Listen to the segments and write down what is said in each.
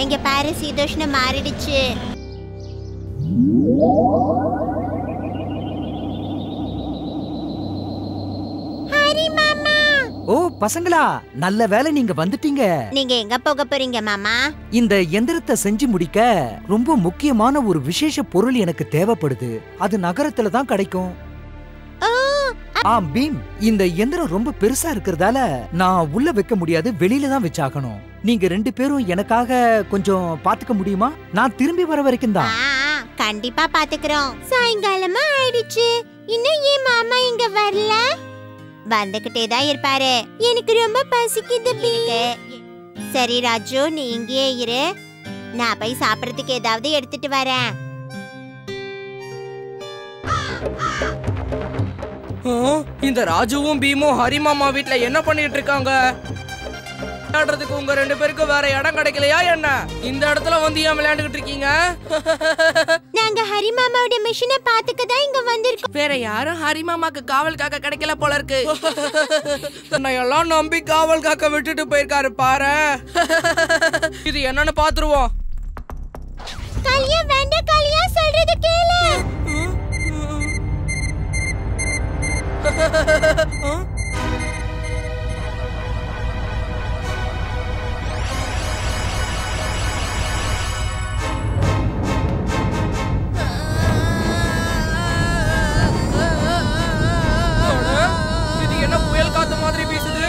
இங்க பாரு, சீதோஷ்ணம் மாறிடுச்சு. ஹரி மாமா. ஓ பசங்களா, நல்ல வேளை நீங்க வந்துட்டீங்க. நீங்க எங்க போக போறீங்க மாமா? இந்த எந்திரத்தை செஞ்சு முடிக்க ரொம்ப முக்கியமான ஒரு விசேஷ பொருள் எனக்கு தேவைப்படுது. அது நகரத்துல தான் கிடைக்கும். பீம், இந்த எந்திரம் ரொம்ப பெருசா இருக்கிறதால நான் உள்ள வைக்க முடியாது, வெளியில தான் வச்சாகணும். நீங்க 2 பேரும் எனக்காக கொஞ்சம் பாத்துக்க முடியுமா? நான் திரும்பி வர வரைக்கும் தான். கண்டிப்பா பாத்துக்கிறோம். சாயங்காலமா ஆயிடுச்சு, இன்னும் ஏன் மாமா இங்க வரல? வந்துகிட்டே தான் இருப்பாரு. எனக்கு ரொம்ப பசிக்குது பீக்கு. சரி ராஜு, நீ இங்கேயே இரு, நான் போய் சாப்பிடறதுக்கு ஏதாவது எடுத்துட்டு வரேன். இந்த ராஜுவும் பீமும் ஹரிமாமா வீட்ல என்ன பண்ணிட்டு இருக்காங்க? விளையாடுறதுக்கு உங்க 2 பேருக்கு வேற இடம் கிடைக்கலையா என்ன? இந்த இடத்துல வந்து ஏன் விளையாண்டுகிட்டு இருக்கீங்க? நாங்க ஹரிமாமாவோட மிஷினை பாத்துக்க தான் இங்க வந்திருக்கோம். வேற யாரும் ஹரிமாமாக்கு காவல் காக்க கிடைக்கல போல இருக்கு. என்னை எல்லாம் நம்பி காவல் காக்க விட்டுட்டு போயிருக்காரு பாரு. இது என்னன்னு பாத்துருவோம். கல்யா வேண்டாம், கல்யா சொல்றது கேளு. இது என்ன புயல் காத்து மாதிரி வீசுது?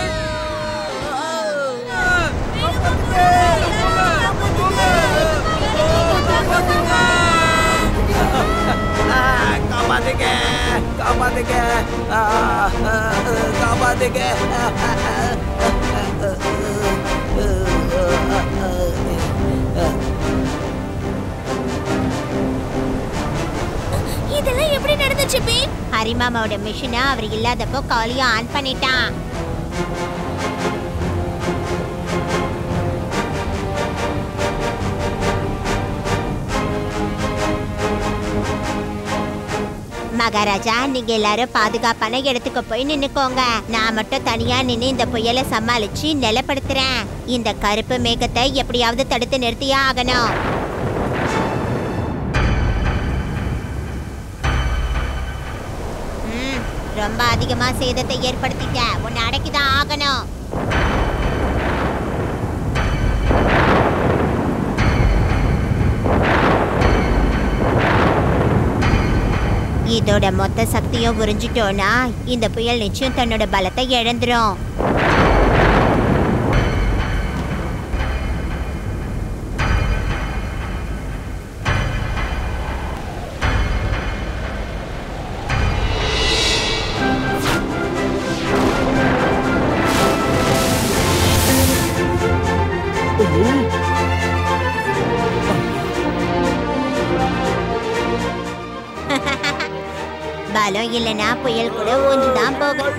காப்பாத்துங்க, காப்பாத்துங்க, காப்பாத்துங்க. இதெல்லாம் எப்படி நடந்துச்சு பீம்? ஹரிமாமாவோட மிஷினை அவர் இல்லாதப்போ காலியா ஆன் பண்ணிட்டான். மகாராஜா, நீங்க எல்லாரும் பாதுகாப்பான இடத்துக்கு போய் நின்னுக்கோங்க. நான் மட்டும் தனியா நின்னு இந்த புயலை சமாளிச்சு நிலப்படுத்துறேன். இந்த கருப்பு மேகத்தை எப்படியாவது தடுத்து நிறுத்தியே ஆகணும். ரொம்ப அதிகமா சேதத்தை ஏற்படுத்திட்ட, உன்னை அடக்கிதான் ஆகணும். இதோட மொத்த சக்தியும் உறிஞ்சிட்டோம்னா இந்த புயல் நிச்சயம் தன்னோட பலத்தை இழந்துரும். பலம் இல்லைன்னா புயல் கூட ஊஞ்சுதான் போகும்.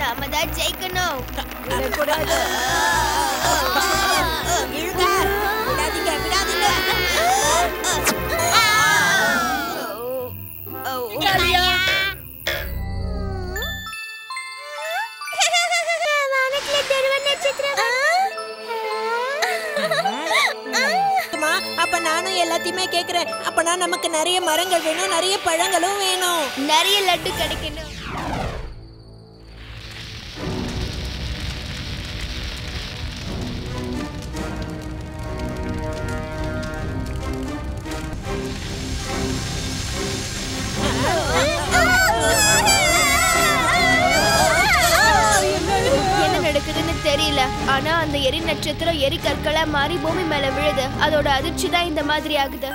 நாம தான் ஜெயிக்கணும். அப்ப நானும் எல்லாத்தையுமே கேக்குறேன். அப்பனா நமக்கு நிறைய மரங்கள் வேணும், நிறைய பழங்களும் வேணும், நிறைய லட்டு கிடைக்கணும். என்ன நடக்குதுன்னு தெரியல. ஆனா அந்த எரி நட்சத்திரம் எரி கற்களா மாறி பூமி மேல விழுது. அதோட அதிர்ச்சி தான் இந்த மாதிரி ஆகுது.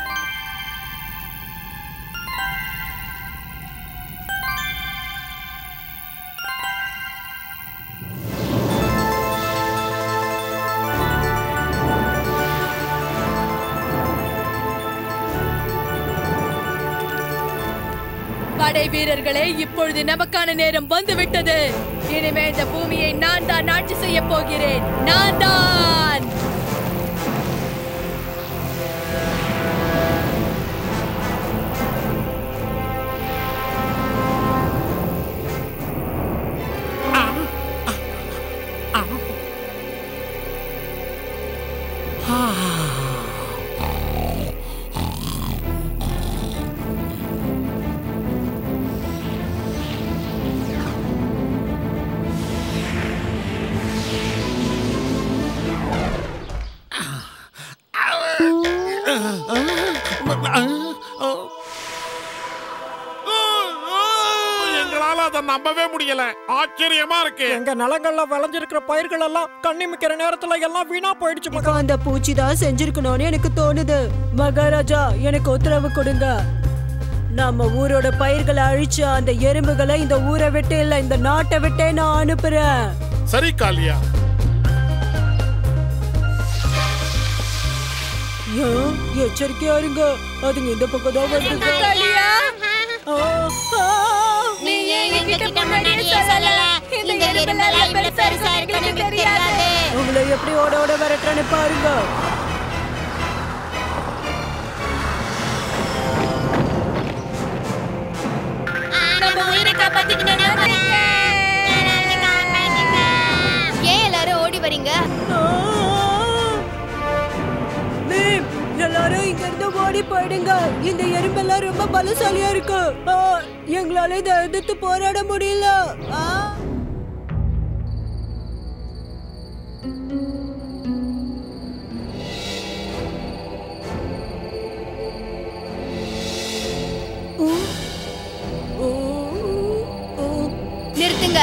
படை வீரர்களே, இப்பொழுது நமக்கான நேரம் வந்துவிட்டது. இனிமே இந்த பூமியை நான் தான் ஆட்சி செய்ய போகிறேன். நான் தான். அதை நம்பவே முடியல. ஆச்சரியமா இருக்கு. எங்க நிலங்கள்ல விளைஞ்சிருக்கிற பயிர்கள் எல்லாம் கண்ணி மிக்கிற நேரத்துல எல்லாம் வீணா போயிடுச்சு மகா. அந்த பூச்சி தான் செஞ்சிருக்கணும்னு எனக்கு தோணுது. மகாராஜா, எனக்கு உத்தரவு கொடுங்க. நம்ம ஊரோட பயிர்களை அழிச்சு அந்த எறும்புகளை இந்த ஊரை விட்டு இல்ல இந்த நாட்டை விட்டே நான் அனுப்புறேன். சரி காளியா. எச்சரிக்கையா இருங்க, அதுங்க இந்த பக்கம் தான் வருது. நீ ஏன் என்கிட்ட முன்னாடியே சொல்லல? இந்த எறும்பெல்லாம் இப்படி பெருசா இருக்குன்னு எனக்கு தெரியாது. உங்களை எப்படி ஓட ஓட விரட்டுறேன்னு பாருங்க. நம்ம உயிரை காப்பாத்திக்கணும். ஏன் எல்லாரும் ஓடி வரீங்க? எல்லாரும் இங்க இருந்து ஓடி போயிடுங்க. இந்த எறும்பெல்லாம் ரொம்ப பலசாலியா இருக்கு. எங்களால இதை எதிர்த்து போராட முடியல. நிறுத்துங்க.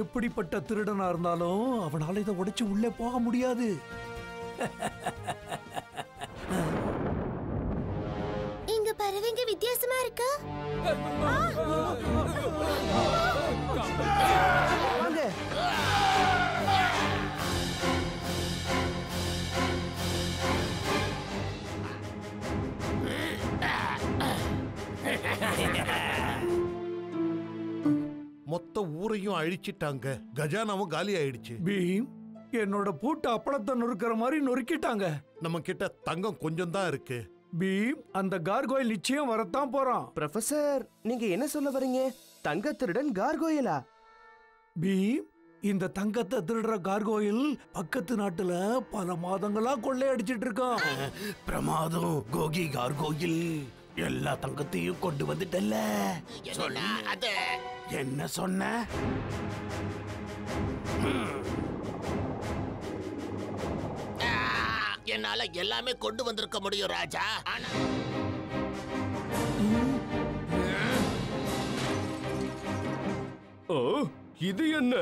எப்படிப்பட்ட திருடனா இருந்தாலும் அவனால இதை உடைச்சு உள்ளே போக முடியாது. இங்க பறவைங்க வித்தியாசமா இருக்கா? மொத்த ஊரையும் அழிச்சிட்டாங்க. கஜானாவும் காலி ஆயிடுச்சு. பீம், என்னோட பூட்டு அப்பளத்தை நொறுக்கிற மாதிரி நொறுக்கிட்டாங்க. நம்ம கிட்ட தங்கம் கொஞ்சம் தான் இருக்கு. பீம், அந்த கார்கோயில் நிச்சயம் வரத்தான் போறான். ப்ரொஃபசர், நீங்க என்ன சொல்ல வரீங்க? தங்க திருடன் கார்கோயிலா? பீம், இந்த தங்கத்தை திருடுற கார்கோயில் பக்கத்து நாட்டுல பல மாதங்களா கொள்ளையடிச்சிட்டு இருக்கான். பிரமாதம் கோகி கார்கோயில். எல்லா தங்கத்தையும் கொண்டு வந்துட்டல்ல. என்ன சொன்ன? என்னால எல்லாமே கொண்டு வந்திருக்க முடியும் ராஜா. இது என்ன?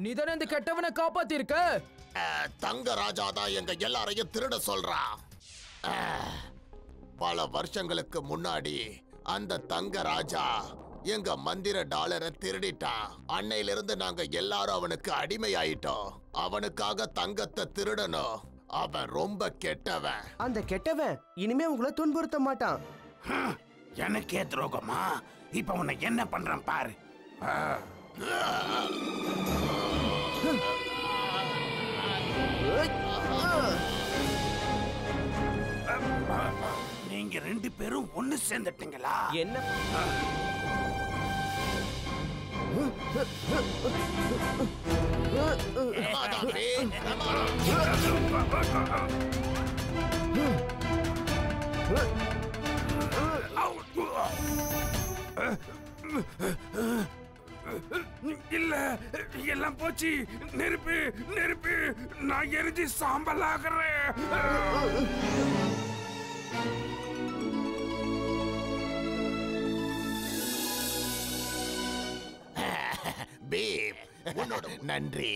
நீதானே இந்த கெட்டவனை காப்பாத்திருக்க? தங்க ராஜா தான் எங்க எல்லாரையும் திருட சொல்றான். பல வருஷங்களுக்கு முன்னாடி அந்த தங்க ராஜா எங்க மந்திர டாலரை திருடிட்டான். அன்னையிலிருந்து நாங்க எல்லாரும் அவனுக்கு அடிமையாயிட்டோம். அவனுக்காக தங்கத்தை திருடணும். அவன் ரொம்ப கெட்டவன். அந்த கெட்டவன் இனிமே உங்களை துன்புறுத்த மாட்டான். எனக்கே துரோகமா? இப்ப உன்னை என்ன பண்றான் பாரு. நீங்க 2 பேரும் ஒண்ணு சேர்ந்துட்டீங்களா? என்ன இல்ல, எல்லாம் போச்சு. நெருப்பு நெருப்பு, நான் எரிஞ்சு சாம்பல் ஆகிறேன். பீம், உன்னோட நன்றி.